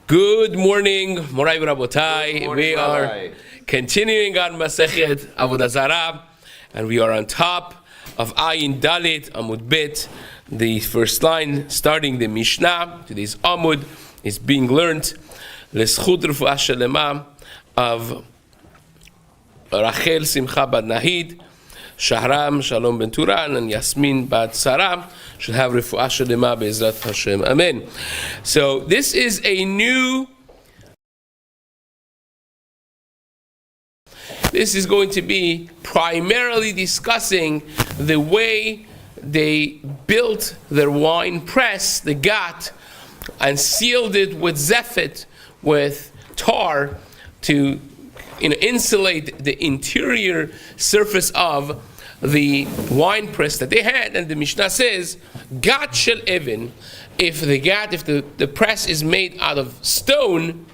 Good morning, Morai Rabotai. We are continuing on Mesechet Avodah Zarah, and we are on top of Ayin Dalit Amud Bet. The first line, starting the Mishnah. Today's Amud is being learned. L'schut refuah shelema of Rachel Simcha Bad Nahid, Shahram Shalom Ben Turan, and Yasmin Bad Sarah should have refuah shelema be'ezrat Hashem. Amen. So this is a new. This is going to be primarily discussing the way they built their wine press, the gat, and sealed it with zephet, with tar, to insulate the interior surface of the wine press that they had. And the Mishnah says, gat shel even, if the press is made out of stone,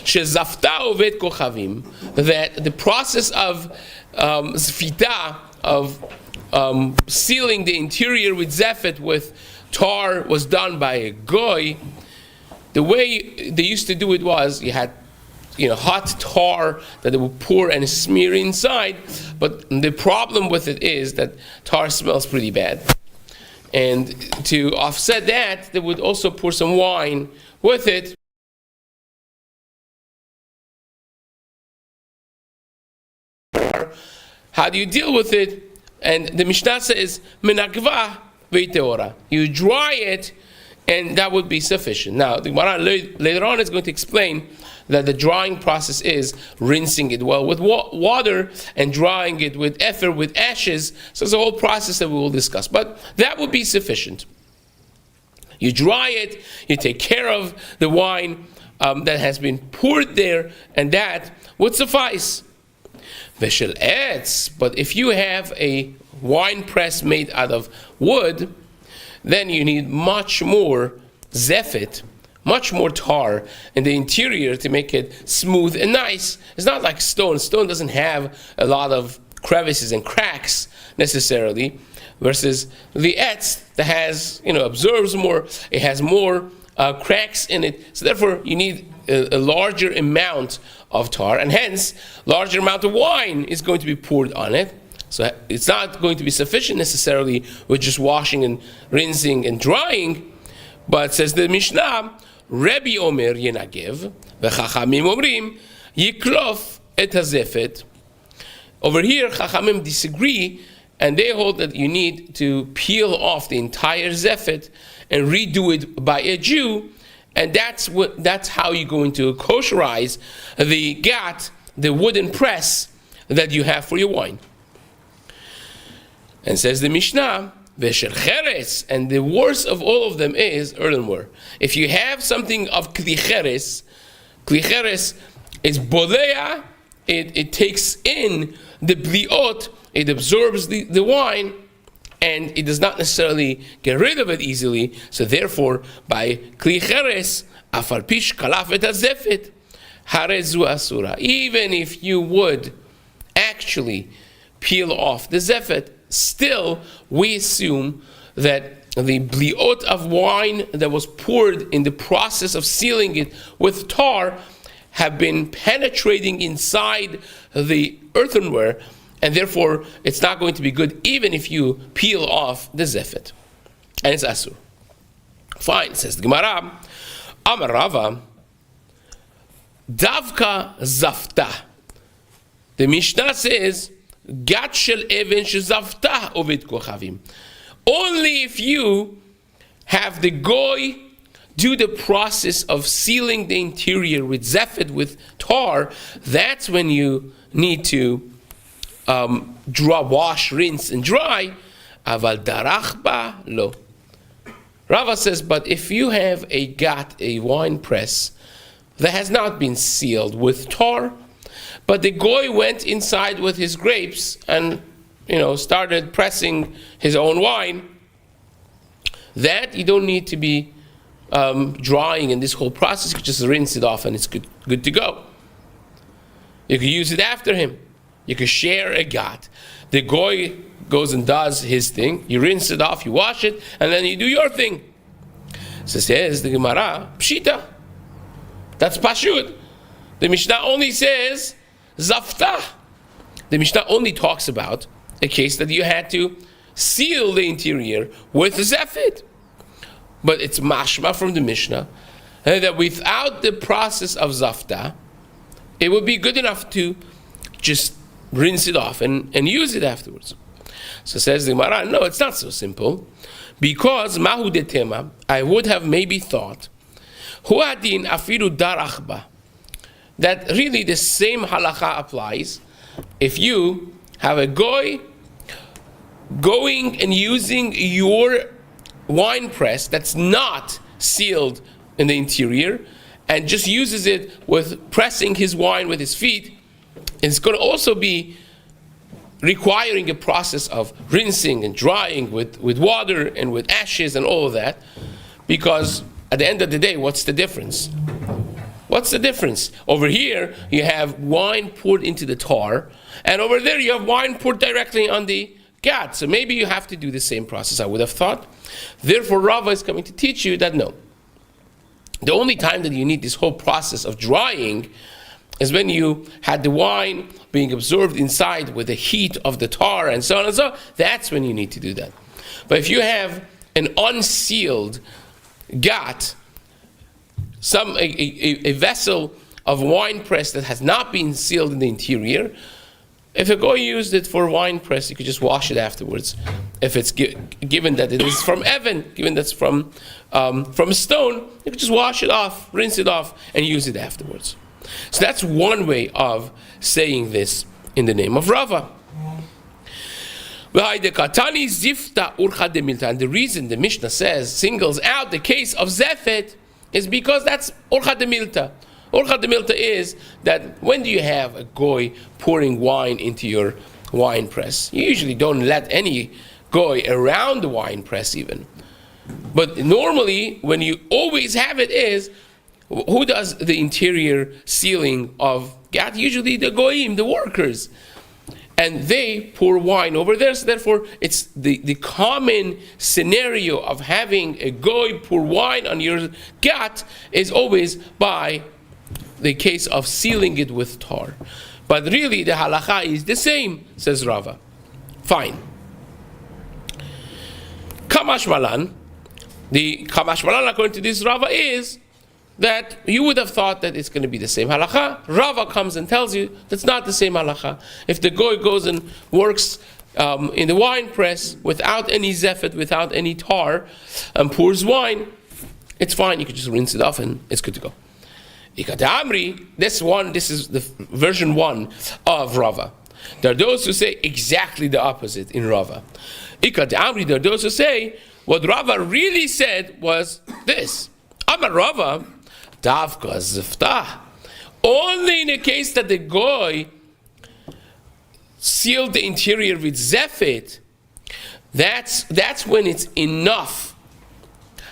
shezafta ovet kochavim, that the process of zvita, of sealing the interior with zephet, with tar, was done by a goy. The way they used to do it was, you had hot tar that they would pour and smear inside, but the problem with it is that tar smells pretty bad. And to offset that, they would also pour some wine with it. How do you deal with it? And the Mishnah says, menagva veiteora. You dry it, and that would be sufficient. Now, the Gemara later on is going to explain that the drying process is rinsing it well with water and drying it with ether, with ashes. So it's a whole process that we will discuss. But that would be sufficient. You dry it, you take care of the wine that has been poured there, and that would suffice. Veshel etz, but if you have a wine press made out of wood, then you need much more zephet, much more tar in the interior to make it smooth and nice. It's not like stone. Stone doesn't have a lot of crevices and cracks necessarily, versus the etz that has, absorbs more, it has more cracks in it. So therefore, you need a larger amount of tar, and hence, larger amount of wine is going to be poured on it. So it's not going to be sufficient necessarily with just washing and rinsing and drying. But says the Mishnah, Rebbe Omer yenagev, v'chachamim omrim yiklof et hazefet. Over here, Chachamim disagree, and they hold that you need to peel off the entire zefet and redo it by a Jew, and that's how you're going to kosherize the gat, the wooden press that you have for your wine. And says the Mishnah, Veshel cheres, and the worst of all of them is earthenware. If you have something of kli cheres is bolea, it takes in the bliot, it absorbs the wine, and it does not necessarily get rid of it easily. So therefore, by kli cheres, afal pish kalaf et hazefet, harezu asura. Even if you would actually peel off the zefet, still, we assume that the bliot of wine that was poured in the process of sealing it with tar have been penetrating inside the earthenware, and therefore it's not going to be good even if you peel off the zefet. And it's asur. Fine, says the Gemara, Amar Rava, Davka Zafta. The Mishnah says, Gat shel even shezavta ovet kochavim. Only if you have the goy do the process of sealing the interior with zephet, with tar, that's when you need to wash, rinse, and dry. Aval darachba lo. Rava says, but if you have a gat, a wine press, that has not been sealed with tar, but the goy went inside with his grapes and, started pressing his own wine, that you don't need to be drying in this whole process. You can just rinse it off and it's good to go. You can use it after him. You can share a gat. The goy goes and does his thing. You rinse it off, you wash it, and then you do your thing. So says the Gemara, Pshita. That's pashut. The Mishnah only says zaftah. The Mishnah only talks about a case that you had to seal the interior with zefit. But it's mashma from the Mishnah that without the process of zaftah, it would be good enough to just rinse it off and use it afterwards. So says the Gemara, no, it's not so simple. Because mahu detema, I would have maybe thought, huadin afiru darachba, that really the same halacha applies if you have a goy going and using your wine press that's not sealed in the interior and just uses it with pressing his wine with his feet. It's going to also be requiring a process of rinsing and drying with water and with ashes and all of that, because at the end of the day, what's the difference? What's the difference? Over here, you have wine poured into the tar, and over there, you have wine poured directly on the gat. So maybe you have to do the same process, I would have thought. Therefore, Rava is coming to teach you that no. The only time that you need this whole process of drying is when you had the wine being absorbed inside with the heat of the tar and so on and so on. That's when you need to do that. But if you have an unsealed gat, a vessel of wine press that has not been sealed in the interior, if a guy used it for wine press, you could just wash it afterwards. If it's given that it is from Evan, given that's from a stone, you could just wash it off, rinse it off, and use it afterwards. So that's one way of saying this in the name of Rava. And the reason the Mishnah singles out the case of Zefet is because that's Urcha de Milta. Urcha de Milta is that when do you have a goy pouring wine into your wine press? You usually don't let any goy around the wine press even. But normally, when you always have it is, who does the interior sealing of gat? Usually the goyim, the workers. And they pour wine over there, so therefore it's the common scenario of having a goy pour wine on your gat is always by the case of sealing it with tar. But really the halacha is the same, says Rava. Fine. Kamash Malan, the Kamash Malan according to this Rava is that you would have thought that it's going to be the same halacha. Rava comes and tells you that's not the same halacha. If the goy goes and works in the wine press without any zefet, without any tar, and pours wine, it's fine. You can just rinse it off and it's good to go. This is the version 1 of Rava. There are those who say exactly the opposite in Rava. There are those who say what Rava really said was this. Amar Rava, Davka Ziftah. Only in a case that the goy sealed the interior with zefet, that's when it's enough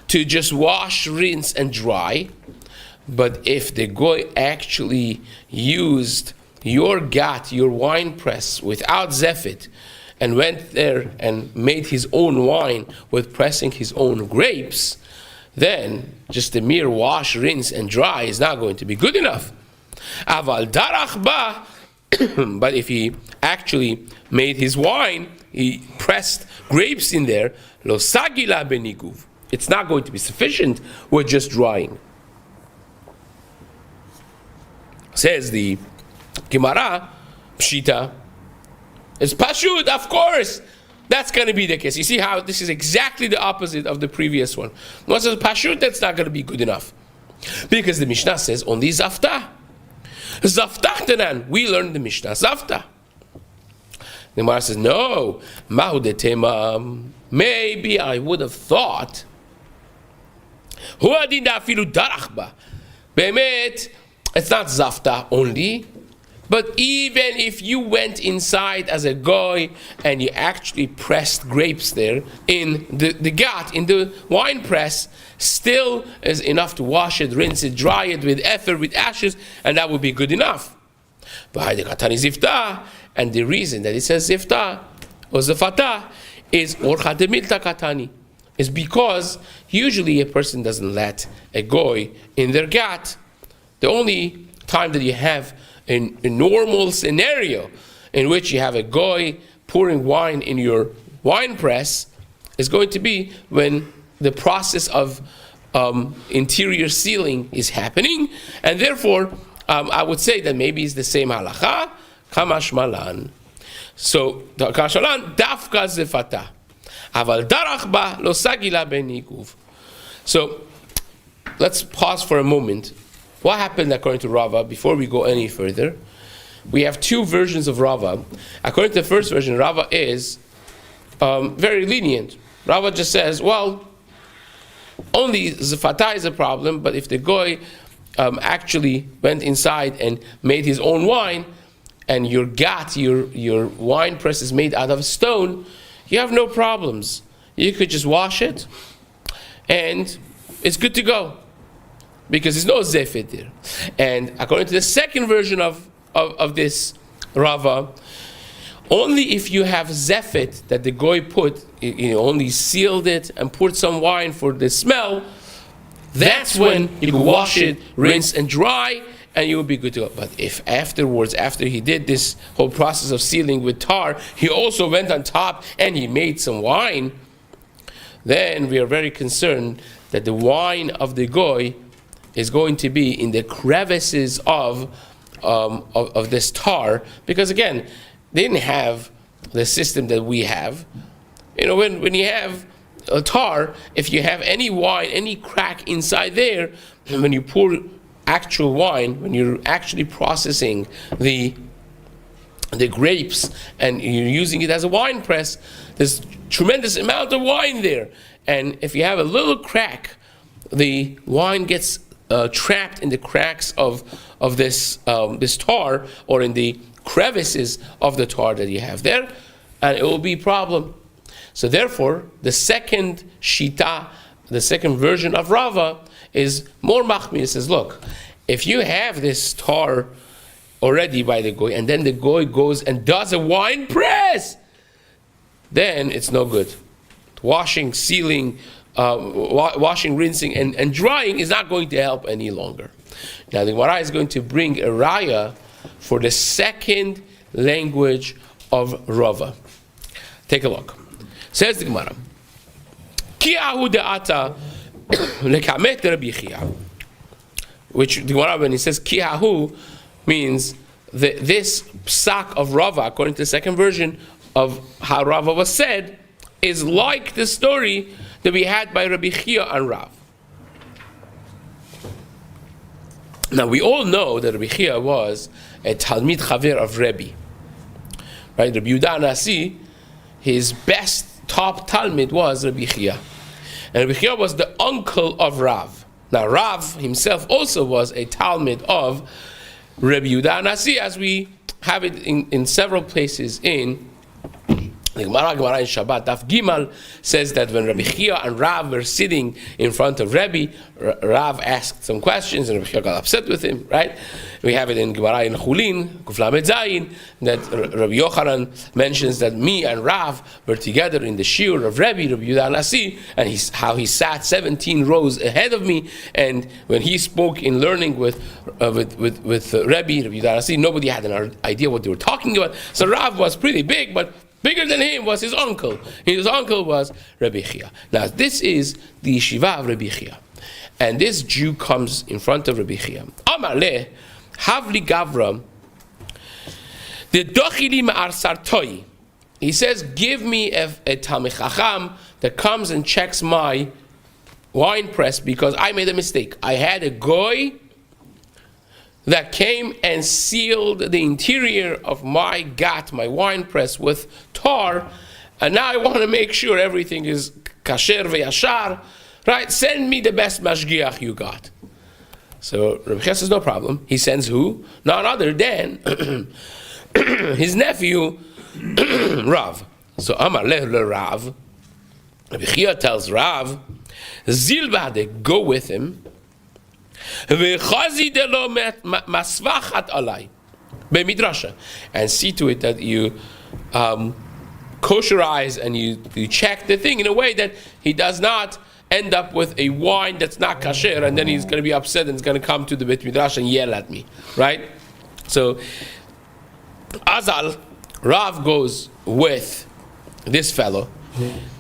to just wash, rinse, and dry. But if the goy actually used your gat, your wine press, without zefet, and went there and made his own wine with pressing his own grapes, then just the mere wash, rinse, and dry is not going to be good enough. Aval darach ba, but if he actually made his wine, he pressed grapes in there, lo sagila beniguv. It's not going to be sufficient with just drying. Says the Gemara, Pshita, it's Pashut, of course. That's going to be the case. You see how this is exactly the opposite of the previous one. Once it's Pashut, that's not going to be good enough. Because the Mishnah says only Zaftah. Zaftah tenan. We learned the Mishnah Zaftah. The Gemara says, no. Mahu detema. Maybe I would have thought. Hu adin afilu darachba. Be'emet, it's not Zaftah only. But even if you went inside as a goy and you actually pressed grapes there in the gat, in the wine press, still is enough to wash it, rinse it, dry it with ether, with ashes, and that would be good enough. And the reason that it says ziftah or zafatah is orcha de milta katani, is because usually a person doesn't let a goy in their gat The only time that you have a normal scenario in which you have a goy pouring wine in your wine press is going to be when the process of interior sealing is happening, and therefore I would say that maybe it's the same halacha, kamash malan. So kamash malan dafka zefata, aval darach ba lo sagila beniguv. So let's pause for a moment. What happened according to Rava before we go any further? We have two versions of Rava. According to the first version, Rava is very lenient. Rava just says, well, only zefata is a problem, but if the goy actually went inside and made his own wine, and your wine press is made out of stone, you have no problems. You could just wash it, and it's good to go, because there's no zefet there. And according to the second version of this Rava, only if you have zefet that the goy put, only sealed it and put some wine for the smell, that's when you can wash it, rinse and dry, and you will be good to go. But if afterwards, after he did this whole process of sealing with tar, he also went on top and he made some wine, then we are very concerned that the wine of the goy is going to be in the crevices of this tar, because again, they didn't have the system that we have. When you have a tar, if you have any wine, any crack inside there, and when you pour actual wine, when you're actually processing the grapes and you're using it as a wine press, there's tremendous amount of wine there. And if you have a little crack, the wine gets trapped in the cracks of this tar, or in the crevices of the tar that you have there, and it will be a problem. So therefore, the second shita, the second version of Rava, is more machmir. It says, look, if you have this tar already by the goy, and then the goy goes and does a wine press, then it's no good. Washing, sealing, washing, rinsing, and drying is not going to help any longer. Now the Gemara is going to bring a raya for the second language of Rava. Take a look. Says the Gemara, Ki ahu de'ata lekamet Rabbi Chia, which the Gemara, when he says Ki ahu, means that this psak of Rava, according to the second version of how Rava was said, is like the story that we had by Rabbi Chia and Rav. Now we all know that Rabbi Chia was a Talmid Chaver of Rebbe. Right? Rabbi Yehuda Nasi, his best top Talmid was Rabbi Chia. And Rabbi Chia was the uncle of Rav. Now Rav himself also was a Talmid of Rabbi Yehuda Nasi, as we have it in several places in the Gemara in Shabbat, Daf Gimal, says that when Rabbi Chia and Rav were sitting in front of Rebbe, Rav asked some questions and Rabbi Chia got upset with him, right? We have it in Gemara in Chulin, Kuf Lamed Zayin, that Rabbi Yochanan mentions that me and Rav were together in the shiur of Rebbe, Rabbi Yehuda Nasi, and how he sat 17 rows ahead of me, and when he spoke in learning with Rebbe, Rabbi Yehuda Nasi, nobody had an idea what they were talking about. So Rav was pretty big, but bigger than him was his uncle. His uncle was Rabbi Chia. Now this is the yeshiva of Rabbi Chia. And this Jew comes in front of Rabbi Chia. Amar le, havli gavra, the dochili ma'ar sartoi. He says, give me a Talmid Chacham that comes and checks my wine press because I made a mistake. I had a goy that came and sealed the interior of my gat, my wine press, with tar, and now I want to make sure everything is kasher ve'yashar, right? Send me the best mashgiach you got. So Rabbi Chia says, no problem. He sends who? None other than his nephew, Rav. So Amar le Rav, Rabbi Chia tells Rav, Zilbade, go with him, and see to it that you kosherize and you check the thing in a way that he does not end up with a wine that's not kasher, and then he's going to be upset and he's going to come to the Beit Midrash and yell at me, right? So, Azal, Rav goes with this fellow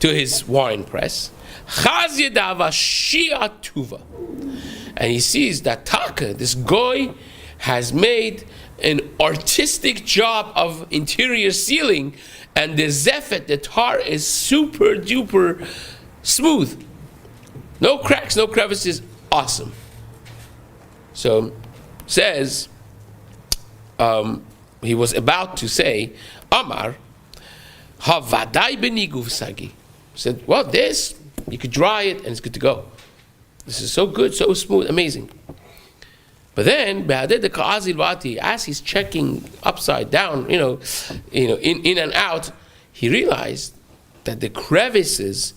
to his wine press. And he sees that Taka, this guy, has made an artistic job of interior sealing, and the zefet, the tar, is super duper smooth. No cracks, no crevices, awesome. So, says, he was about to say, Amar, Havadai beniguv sagi. Said, well, this, you could dry it and it's good to go. This is so good, so smooth, amazing. But then, as he's checking upside down, in and out, he realized that the crevices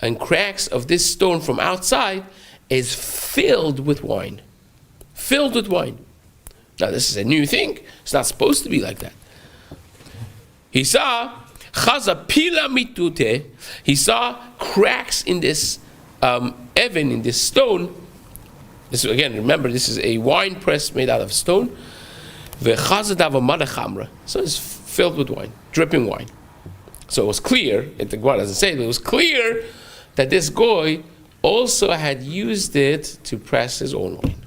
and cracks of this stone from outside is filled with wine. Filled with wine. Now, this is a new thing. It's not supposed to be like that. He saw chaza pila mitute. He saw cracks in this even in this stone. This, again, remember, this is a wine press made out of stone. So it's filled with wine, dripping wine. So it was clear, the Gemara doesn't say, but it was clear that this guy also had used it to press his own wine.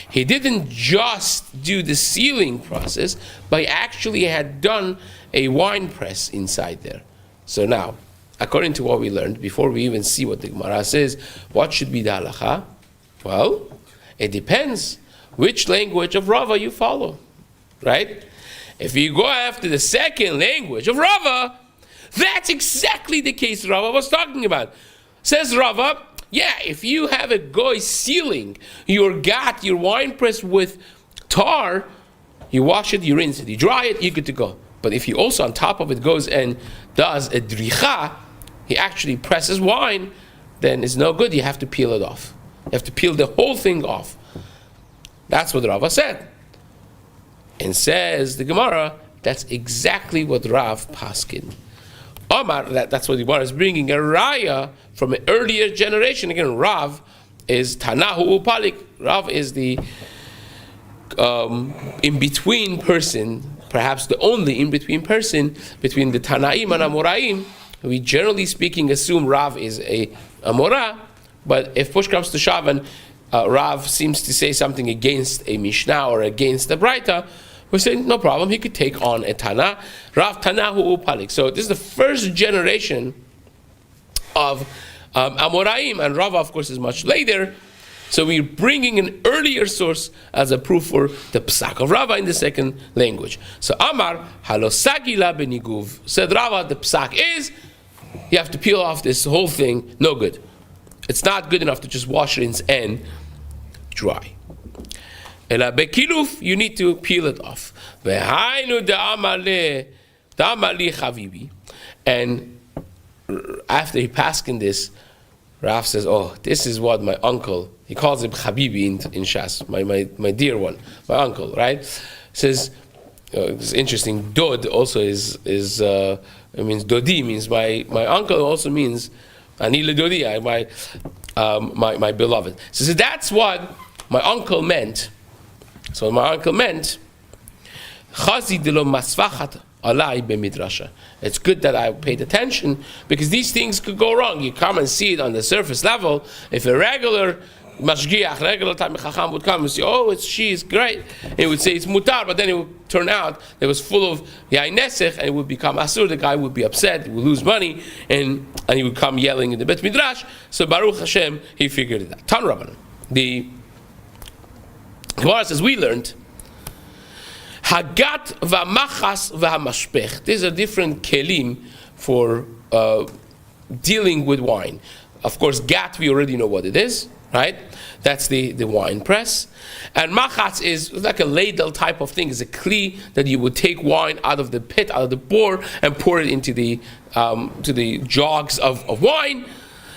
He didn't just do the sealing process, but he actually had done a wine press inside there. So now, according to what we learned, before we even see what the Gemara says, what should be the halacha? Well, it depends which language of Rava you follow, right? If you go after the second language of Rava, that's exactly the case Rava was talking about. Says Rava, yeah, if you have a goy sealing your wine press with tar, you wash it, you rinse it, you dry it, you're good to go. But if he also on top of it goes and does a dricha, he actually presses wine, then it's no good, you have to peel it off. You have to peel the whole thing off. That's what Rava said. And says the Gemara, that's exactly what Rav paskin. Omar, that's what the Gemara is bringing, a raya from an earlier generation. Again, Rav is Tanahu Upalik. Rav is the in-between person, perhaps the only in-between person between the Tanaim and Amoraim. We generally speaking assume Rav is a Amora, but if push comes to shove and Rav seems to say something against a Mishnah or against a Braita, we're saying no problem, he could take on a Tana. Rav Tanahu Upalik. So this is the first generation of Amoraim, and Rav, of course, is much later. So we're bringing an earlier source as a proof for the psak of Rava in the second language. So Amar halosagila beniguv, said Rava, the psak is you have to peel off this whole thing. No good. It's not good enough to just wash, rinse, and dry. Ela bekiluf, you need to peel it off. Vehainu da'amali chavibi. And after he passed in this, Rav says, oh, this is what my uncle, he calls him Habibi in Shas, my dear one, my uncle, right? Says, it's interesting, Dod also is it means Dodi, means my uncle also means Anila Dodi, my beloved. So that's what my uncle meant. So my uncle meant, Chazi de lo masvachat alai b'midrasha. It's good that I paid attention because these things could go wrong. You come and see it on the surface level. If a regular mashgiach, regular Talmid Chacham would come and say, oh, she's great. And he would say it's mutar, but then it would turn out that it was full of yain nesech and it would become asur. The guy would be upset, he would lose money, and he would come yelling in the Bet Midrash. So Baruch Hashem, he figured it out. Tan Rabbanan. The Gemara says, we learned Hagat v'amachas v'hamashpech. These are different kelim for dealing with wine. Of course, gat, we already know what it is, right? That's the wine press. And machas is like a ladle type of thing. It's a kli that you would take wine out of the pit, out of the bore, and pour it into the to the jogs of wine.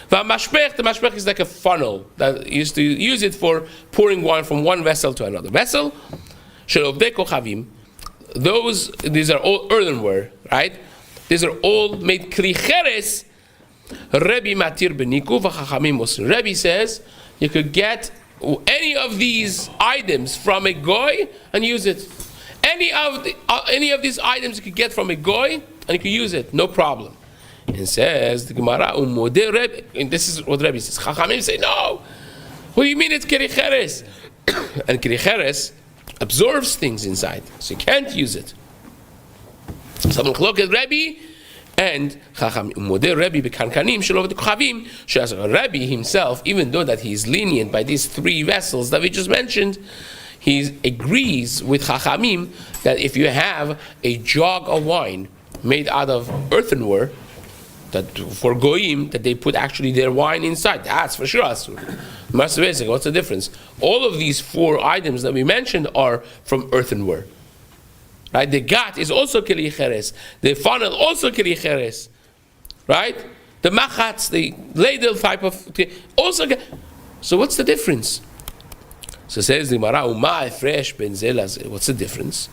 The mashpech is like a funnel that used to use it for pouring wine from one vessel to another vessel. These are all earthenware, right? These are all made kli cheres, Rebbe matir benikuv v'chachamim osir. Rebbe says you could get any of these items from a goy and use it. Any of these items you could get from a goy and you could use it, no problem. And says the Gemara, Rebbe, and this is what Rebbe says. Chachamim say no. What do you mean it's kericheres? And kericheres absorbs things inside, so you can't use it. Someone look at Rebbe and Chachamim. Rebbe bekankanim shelo v'kochavim. Sheas Rebbe himself, even though that he's lenient by these three vessels that we just mentioned, he agrees with Chachamim that if you have a jug of wine made out of earthenware, that for goyim that they put actually their wine inside, that's for sure asur. What's the difference? All of these four items that we mentioned are from earthenware. Right? The gat is also keli cheres. The funnel also keli cheres. Right? The machatz, the ladle type of also. So what's the difference? So says the Gemara, Uma fresh ben zelaz. What's the difference?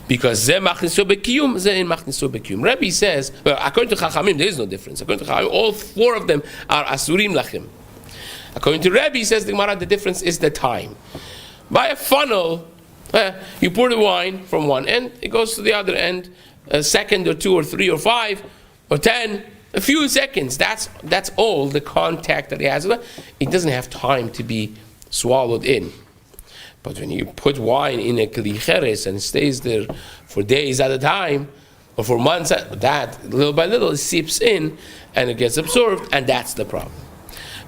Because ze machniso bekiyum, ze in machniso bekiyum. Rabbi says, well, according to Chachamim, there is no difference. According to Chachamim, all four of them are asurim lachem. According to Rabbi, says the Gemara, the difference is the time. By a funnel, you pour the wine from one end, it goes to the other end, a second or two or three or five or 10, a few seconds. That's all the contact that it has. It doesn't have time to be swallowed in. But when you put wine in a kli cheres and it stays there for days at a time, or for months, that little by little it seeps in and it gets absorbed, and that's the problem.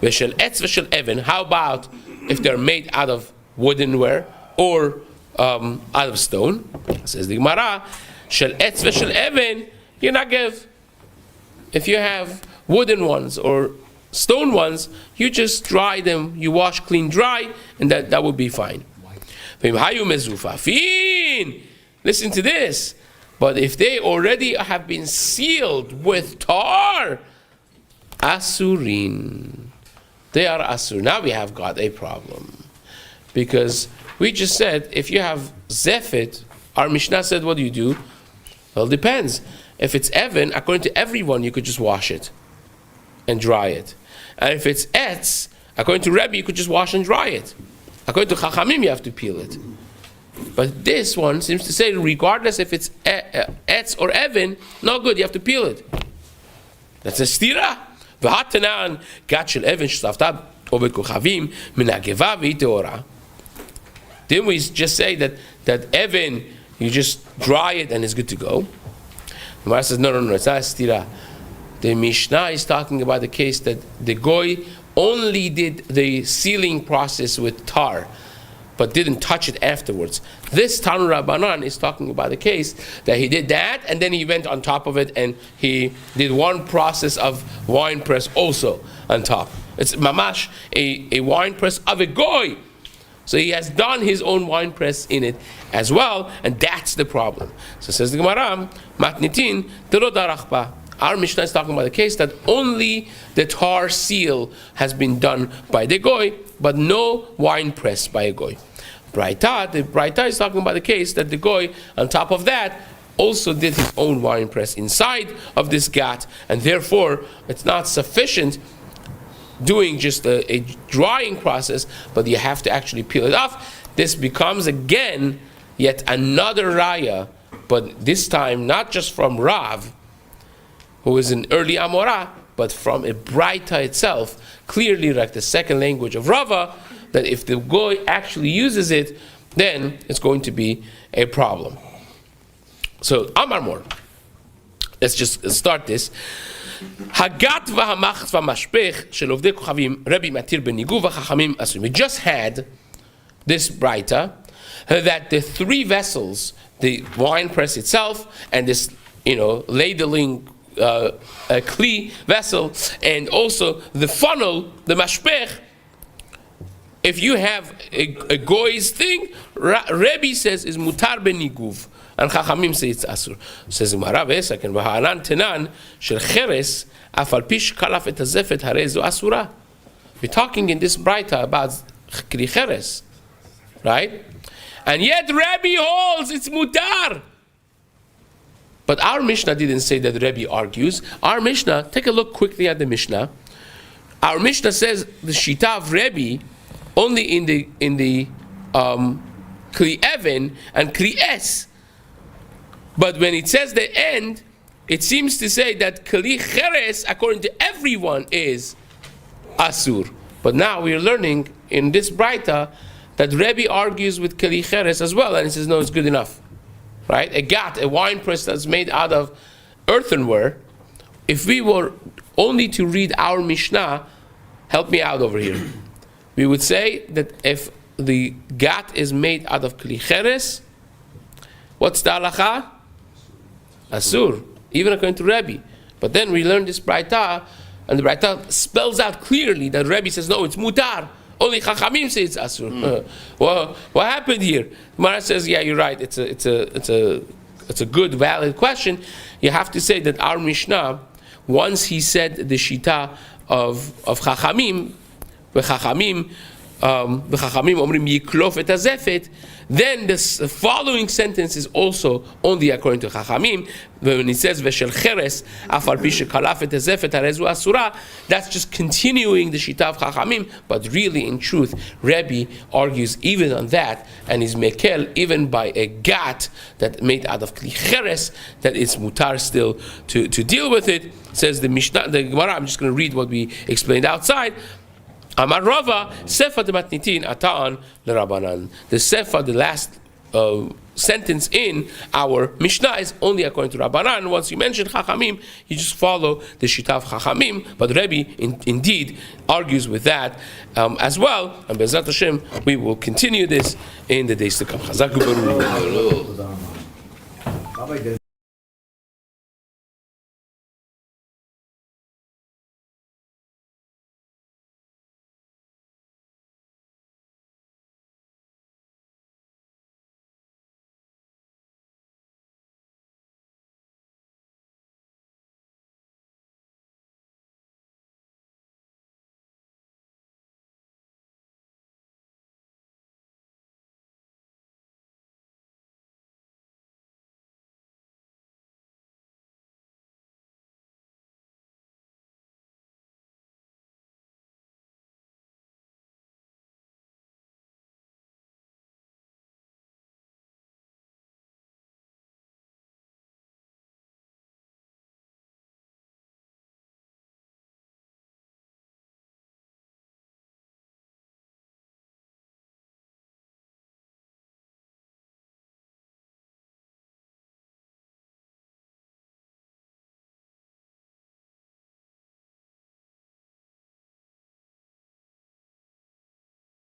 V'shel etz v'shel even. How about if they're made out of woodenware or out of stone? Says the Gemara, shel etz v'shel even, you're not give. If you have wooden ones or stone ones, you just dry them, you wash clean dry, and that would be fine. Listen to this. But if they already have been sealed with tar, asurin, they are asur. Now we have got a problem. Because we just said, if you have zefet, our Mishnah said, what do? Well, it depends. If it's even, according to everyone, you could just wash it and dry it. And if it's etz, according to Rebbe, you could just wash and dry it. According to Chachamim, you have to peel it. But this one seems to say, regardless if it's etz or even, no good, you have to peel it. That's a stira. V'hatanan gatshel even sh'saftab oved kochavim minageva v'iteora. Didn't we just say that even, you just dry it and it's good to go? The Gemara says, no, it's not a stira. The Mishnah is talking about the case that the goy only did the sealing process with tar, but didn't touch it afterwards. This Tanu Rabbanan is talking about the case that he did that, and then he went on top of it, and he did one process of wine press also on top. It's mamash, a wine press of a goy. So he has done his own wine press in it as well, and that's the problem. So says the Gemara, matnitin telo darachba. Our Mishnah is talking about the case that only the tar seal has been done by the goy, but no wine press by a goy. The Braita is talking about the case that the goy, on top of that, also did his own wine press inside of this gat, and therefore it's not sufficient doing just a drying process, but you have to actually peel it off. This becomes again yet another raya, but this time not just from Rav, who is an early Amorah, but from a Braita itself, clearly like the second language of Rava, that if the goy actually uses it, then it's going to be a problem. So, Amar Mor. Let's just start this. Hagat v'hamachas v'mashpech shel ovdei kochavim Rebbe matir benigu v'chachamim asur. We just had this Braita that the three vessels, the wine press itself, and this, ladling a kli vessel, and also the funnel, the mashpech. If you have a goy's thing, Rebbe says is mutar beniguv, and Chachamim say it's asur. Says Gemara v'esaken v'ha'anan tenan shel cheres afal pish kalaf et hazefet harei zo asura. We're talking in this Braita about kli cheres, right? And yet Rebbe holds it's mutar. But our Mishnah didn't say that Rebbe argues. Our Mishnah, take a look quickly at the Mishnah. Our Mishnah says the Shita of Rebbe only in the Kli Even and Kli Es. But when it says the end, it seems to say that Kli Cheres, according to everyone, is Asur. But now we are learning in this Braita that Rebbe argues with Kli Cheres as well, and he says, no, it's good enough. Right? A gat, a wine press that's made out of earthenware, if we were only to read our Mishnah, help me out over here, we would say that if the gat is made out of Kli Cheres, what's the halacha? Asur, even according to Rebbe. But then we learn this Braita, and the Braita spells out clearly that Rebbe says, no, it's mutar. Only Chachamim say it's Asur. Well, what happened here? Gemara says, yeah, you're right. It's a good, valid question. You have to say that our Mishnah, once he said the Shita of Chachamim, v'Chachamim omrim yiklof et hazefet, then the following sentence is also only according to Chachamim. When it says v'shel cheres afar pi shekalaf et hazefet harezu asura, that's just continuing the shita of Chachamim. But really, in truth, Rebbe argues even on that, and is mekel even by a gat that made out of kli cheres, that it's mutar still to deal with it. Says the Mishnah, the Gemara. I'm just going to read what we explained outside. Amar Rava, Sefa de Matnitin Atan L'Rabanan. The Sefa, the last sentence in our Mishnah, is only according to Rabbanan. Once you mention Chachamim, you just follow the Shita of Chachamim. But Rebbe indeed argues with that as well. And Be'ezrat Hashem, we will continue this in the days to come. Chazak u'baruch.